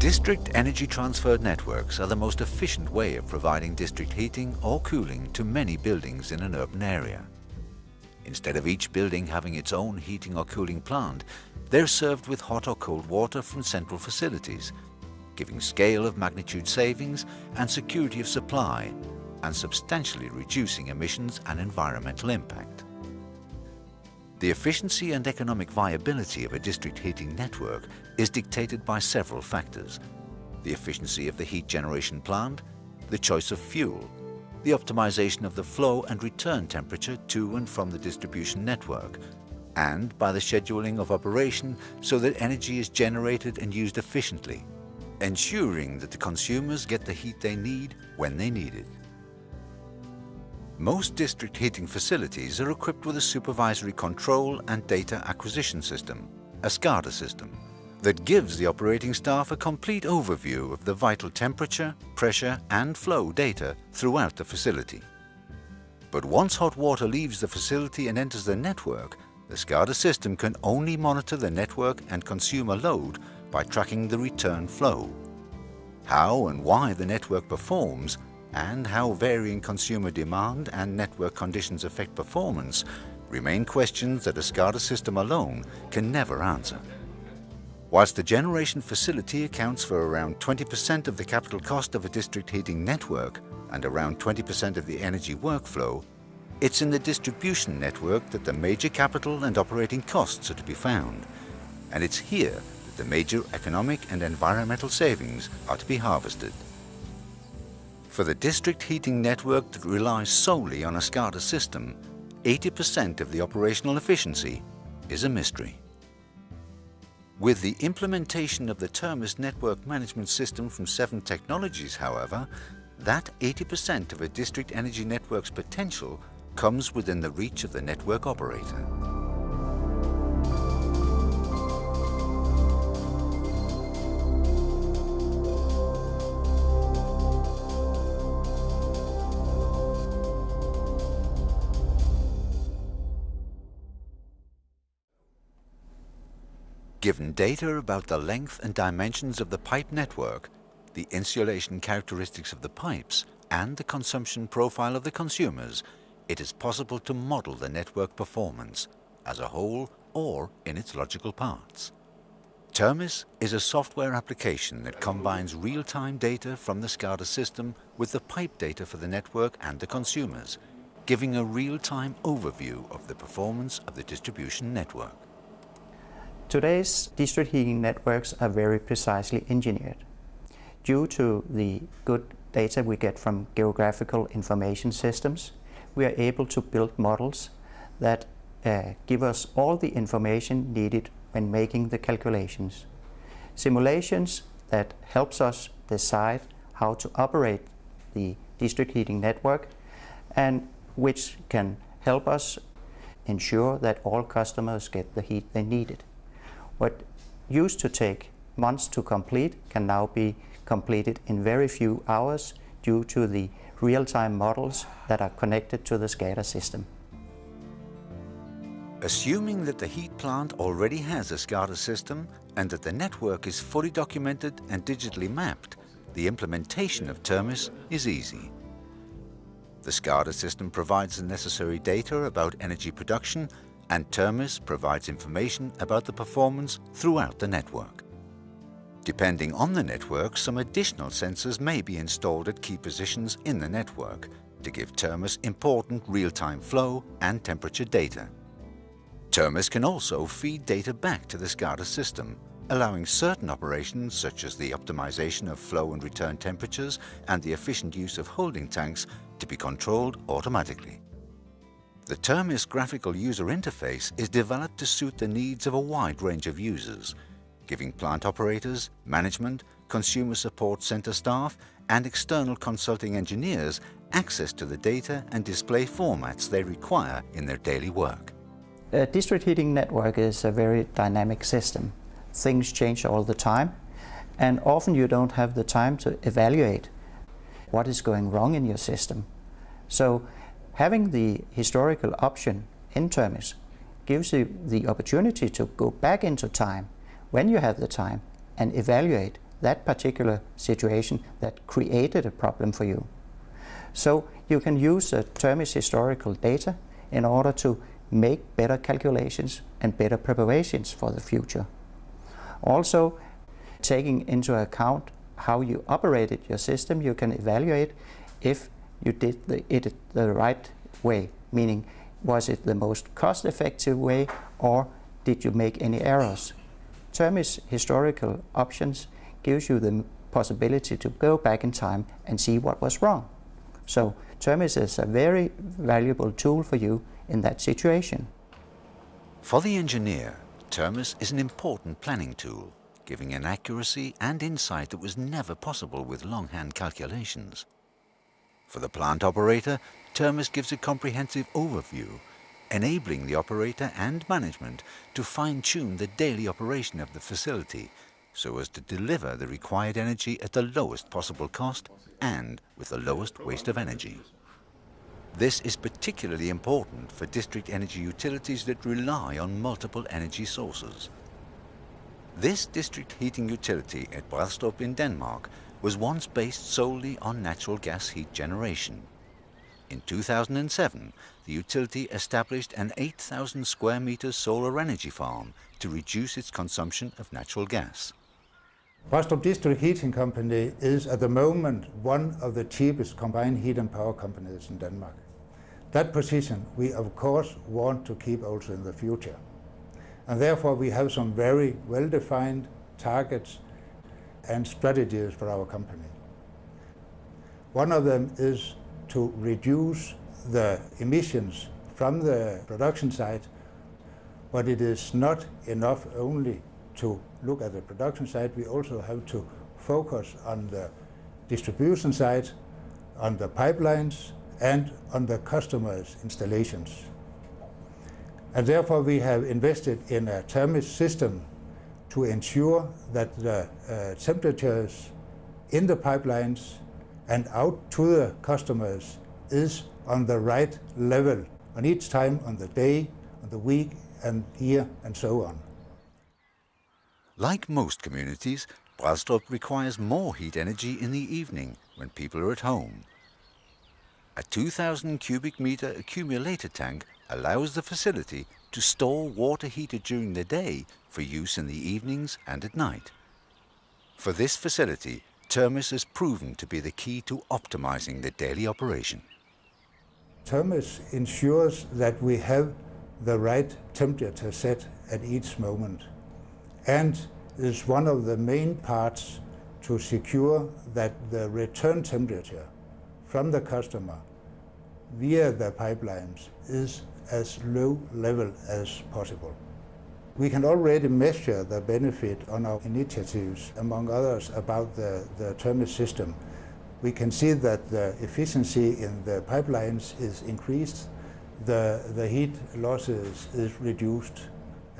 District energy transfer networks are the most efficient way of providing district heating or cooling to many buildings in an urban area. Instead of each building having its own heating or cooling plant, they're served with hot or cold water from central facilities, giving scale of magnitude savings and security of supply, and substantially reducing emissions and environmental impact. The efficiency and economic viability of a district heating network is dictated by several factors: the efficiency of the heat generation plant, the choice of fuel, the optimization of the flow and return temperature to and from the distribution network, and by the scheduling of operation so that energy is generated and used efficiently, ensuring that the consumers get the heat they need when they need it. Most district heating facilities are equipped with a supervisory control and data acquisition system, a SCADA system, that gives the operating staff a complete overview of the vital temperature, pressure and flow data throughout the facility. But once hot water leaves the facility and enters the network, the SCADA system can only monitor the network and consumer load by tracking the return flow. How and why the network performs, and how varying consumer demand and network conditions affect performance remain questions that a SCADA system alone can never answer. Whilst the generation facility accounts for around 20% of the capital cost of a district heating network and around 20% of the energy workflow, it's in the distribution network that the major capital and operating costs are to be found, and it's here that the major economic and environmental savings are to be harvested. For the district heating network that relies solely on a SCADA system, 80% of the operational efficiency is a mystery. With the implementation of the Termis network management system from 7 Technologies, however, that 80% of a district energy network's potential comes within the reach of the network operator. Given data about the length and dimensions of the pipe network, the insulation characteristics of the pipes, and the consumption profile of the consumers, it is possible to model the network performance as a whole or in its logical parts. Termis is a software application that combines real-time data from the SCADA system with the pipe data for the network and the consumers, giving a real-time overview of the performance of the distribution network. Today's district heating networks are very precisely engineered. Due to the good data we get from geographical information systems, we are able to build models that give us all the information needed when making the calculations. Simulations that helps us decide how to operate the district heating network and which can help us ensure that all customers get the heat they needed. What used to take months to complete can now be completed in very few hours due to the real-time models that are connected to the SCADA system. Assuming that the heat plant already has a SCADA system and that the network is fully documented and digitally mapped, the implementation of Termis is easy. The SCADA system provides the necessary data about energy production, and Termis provides information about the performance throughout the network. Depending on the network, some additional sensors may be installed at key positions in the network to give Termis important real-time flow and temperature data. Termis can also feed data back to the SCADA system, allowing certain operations such as the optimization of flow and return temperatures and the efficient use of holding tanks to be controlled automatically. The Termis graphical user interface is developed to suit the needs of a wide range of users, giving plant operators, management, consumer support center staff, and external consulting engineers access to the data and display formats they require in their daily work. A district heating network is a very dynamic system. Things change all the time, and often you don't have the time to evaluate what is going wrong in your system. So having the historical option in Termis gives you the opportunity to go back into time when you have the time and evaluate that particular situation that created a problem for you. So you can use the Termis historical data in order to make better calculations and better preparations for the future. Also, taking into account how you operated your system, you can evaluate if you did it the right way, meaning was it the most cost-effective way or did you make any errors? Termis historical options gives you the possibility to go back in time and see what was wrong. So Termis is a very valuable tool for you in that situation. For the engineer, Termis is an important planning tool, giving an accuracy and insight that was never possible with longhand calculations. For the plant operator, Termis gives a comprehensive overview, enabling the operator and management to fine-tune the daily operation of the facility so as to deliver the required energy at the lowest possible cost and with the lowest waste of energy. This is particularly important for district energy utilities that rely on multiple energy sources. This district heating utility at Brædstrup in Denmark was once based solely on natural gas heat generation. In 2007, the utility established an 8,000 square meter solar energy farm to reduce its consumption of natural gas. Brædstrup District Heating Company is at the moment one of the cheapest combined heat and power companies in Denmark. That position we of course want to keep also in the future. And therefore we have some very well-defined targets and strategies for our company. One of them is to reduce the emissions from the production site, but it is not enough only to look at the production side. We also have to focus on the distribution side, on the pipelines, and on the customers' installations. And therefore we have invested in a Termis system to ensure that the temperatures in the pipelines and out to the customers is on the right level on each time on the day, on the week and year and so on. Like most communities, Brædstrup requires more heat energy in the evening when people are at home. A 2,000 cubic meter accumulator tank allows the facility to store water heated during the day for use in the evenings and at night. For this facility, Termis has proven to be the key to optimizing the daily operation. Termis ensures that we have the right temperature set at each moment and is one of the main parts to secure that the return temperature from the customer via the pipelines is as low level as possible. We can already measure the benefit on our initiatives, among others, about the Termis system. We can see that the efficiency in the pipelines is increased, the heat losses is reduced,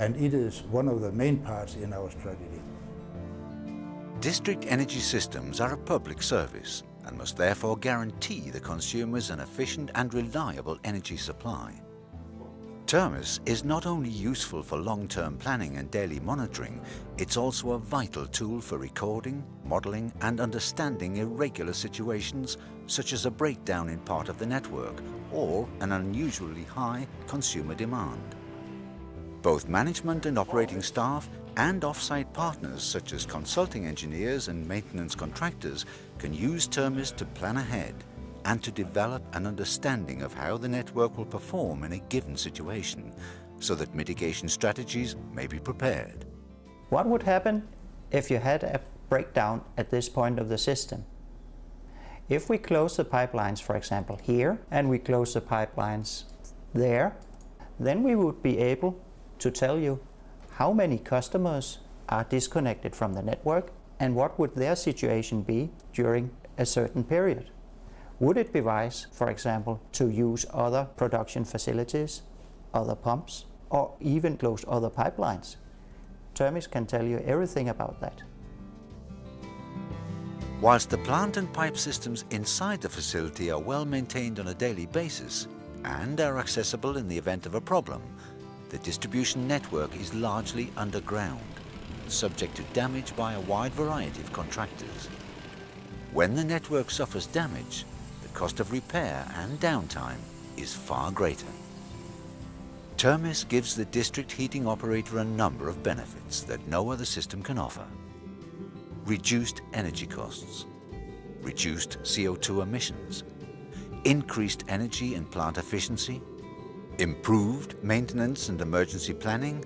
and it is one of the main parts in our strategy. District energy systems are a public service and must therefore guarantee the consumers an efficient and reliable energy supply. Termis is not only useful for long-term planning and daily monitoring, it's also a vital tool for recording, modeling and understanding irregular situations such as a breakdown in part of the network or an unusually high consumer demand. Both management and operating staff and off-site partners such as consulting engineers and maintenance contractors can use Termis to plan ahead and to develop an understanding of how the network will perform in a given situation, so that mitigation strategies may be prepared. What would happen if you had a breakdown at this point of the system? If we close the pipelines, for example, here, and we close the pipelines there, then we would be able to tell you how many customers are disconnected from the network and what would their situation be during a certain period. Would it be wise, for example, to use other production facilities, other pumps, or even close other pipelines? Termis can tell you everything about that. Whilst the plant and pipe systems inside the facility are well maintained on a daily basis and are accessible in the event of a problem, the distribution network is largely underground. subject to damage by a wide variety of contractors. When the network suffers damage, the cost of repair and downtime is far greater. Termis gives the district heating operator a number of benefits that no other system can offer. Reduced energy costs, reduced CO2 emissions, increased energy and plant efficiency, improved maintenance and emergency planning,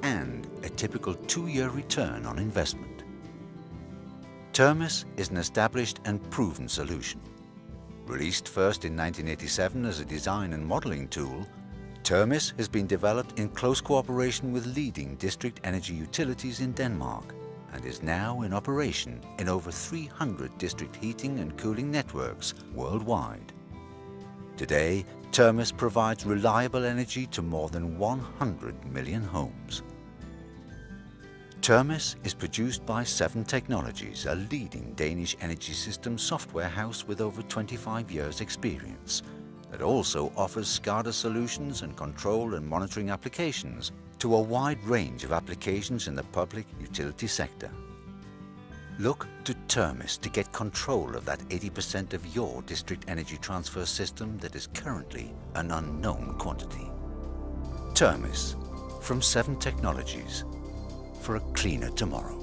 and a typical 2-year return on investment. Termis is an established and proven solution. Released first in 1987 as a design and modeling tool, Termis has been developed in close cooperation with leading district energy utilities in Denmark and is now in operation in over 300 district heating and cooling networks worldwide. Today, Termis provides reliable energy to more than 100 million homes. Termis is produced by 7 Technologies, a leading Danish energy system software house with over 25 years' experience, that also offers SCADA solutions and control and monitoring applications to a wide range of applications in the public utility sector. Look to Termis to get control of that 80% of your district energy transfer system that is currently an unknown quantity. Termis, from 7 Technologies, for a cleaner tomorrow.